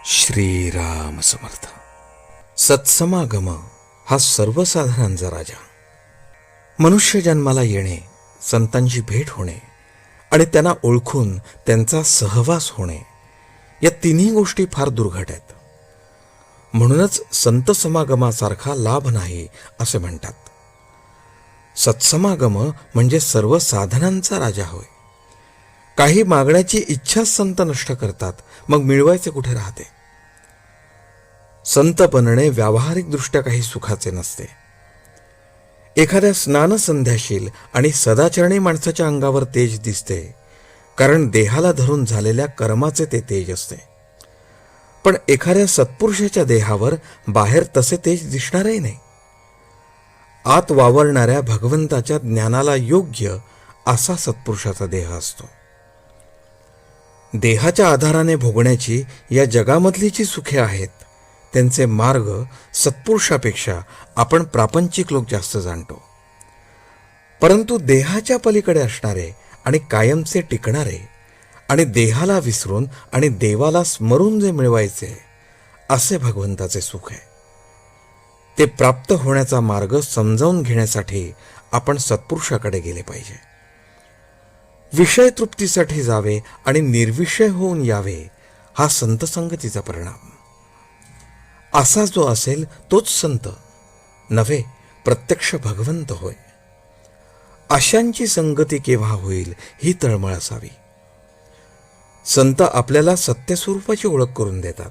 श्रीराम समर्थ. सत्समागम हा सर्वसाधारणचा राजा. मनुष्य जन्माला येणे, संतांची भेट होणे आणि त्यांना ओळखून त्यांचा सहवास होणे, या तिन्ही गोष्टी फार दुर्घट आहेत. म्हणूनच संत समागमासारखा लाभ नाही असे म्हणतात. सत्समागम म्हणजे सर्व साधनांचा राजा होय. काही मागण्याची इच्छाच संत नष्ट करतात, मग मिळवायचे कुठे राहते. संत बनणे व्यावहारिकदृष्ट्या काही सुखाचे नसते. एखाद्या स्नानसंध्याशील आणि सदाचरणी माणसाच्या अंगावर तेज दिसते, कारण देहाला धरून झालेल्या कर्माचे ते तेज असते. पण एखाद्या सत्पुरुषाच्या देहावर बाहेर तसे तेज दिसणारही नाही. आत वावरणाऱ्या भगवंताच्या ज्ञानाला योग्य असा सत्पुरुषाचा देह असतो. देहाच्या आधाराने भोगण्याची या जगामधली जी सुखे आहेत, त्यांचे मार्ग सत्पुरुषापेक्षा आपण प्रापंचिक लोक जास्त जाणतो. परंतु देहाच्या पलीकडे असणारे आणि कायमचे टिकणारे आणि देहाला विसरून आणि देवाला स्मरून जे मिळवायचे, असे भगवंताचे सुख आहे. ते प्राप्त होण्याचा मार्ग समजावून घेण्यासाठी आपण सत्पुरुषाकडे गेले पाहिजे. विषय तृप्तीसाठी जावे आणि निर्विषय होऊन यावे, हा संत संगतीचा परिणाम. असा जो असेल तोच संत नव्हे, प्रत्यक्ष भगवंत होय. अशांची संगती केव्हा होईल ही तळमळ असावी. संत आपल्याला सत्यस्वरूपाची ओळख करून देतात.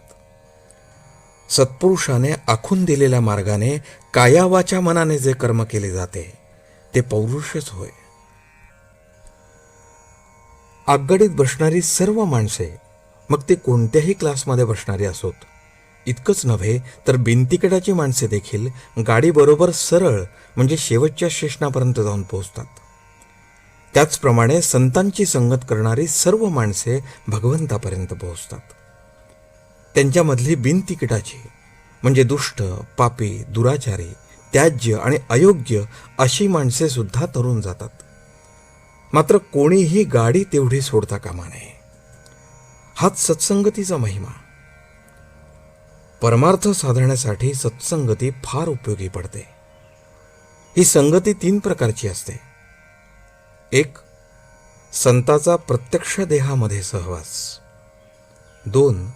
सत्पुरुषाने आखून दिलेल्या मार्गाने कायावाच्या मनाने जे कर्म केले जाते, ते पौरुषच होय. आगगाडीत बसणारी सर्व माणसे, मग ते कोणत्याही क्लासमध्ये बसणारी असोत, इतकंच नव्हे तर बिनतिकिटाची माणसे देखील गाडीबरोबर सरळ म्हणजे शेवटच्या स्टेशनापर्यंत जाऊन पोहोचतात. त्याचप्रमाणे संतांची संगत करणारी सर्व माणसे भगवंतापर्यंत पोहोचतात. त्यांच्यामधली बिनतिकिटाची म्हणजे दुष्ट, पापी, दुराचारी, त्याज्य आणि अयोग्य अशी माणसे सुद्धा तरून जातात. मात्र कोणीही गाडी तेवढी सोडता कामा नये. हाच सत्संगतीचा महिमा. परमार्थ साधण्यासाठी सत्संगती फार उपयोगी पडते. ही संगती 3 प्रकारची असते. 1. संताचा प्रत्यक्ष देहामध्ये सहवास. 2.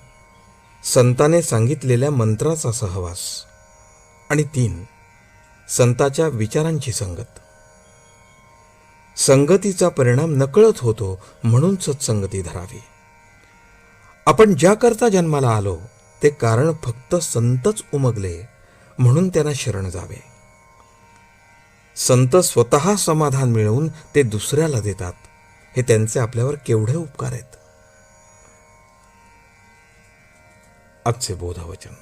संताने सांगितलेल्या मंत्राचा सहवास. आणि 3. संताच्या विचारांची संगत. संगतीचा परिणाम नकळत होतो, म्हणून सत्संगती धरावी. आपण ज्याकरता जन्माला आलो, ते कारण फक्त संतच उमगले, म्हणून त्यांना शरण जावे. संत स्वतः समाधान मिळवून ते दुसऱ्याला देतात, हे त्यांचे आपल्यावर केवढे उपकार आहेत. आजचे बोधवचन.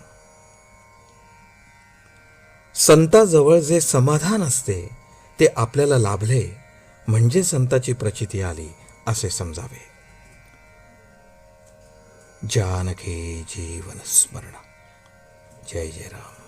संताजवळ जे समाधान असते, ते आपल्याला लाभले म्हणजे संताची प्रचिती आली असे समजावे. जानकी जीवन स्मरण. जय जय राम.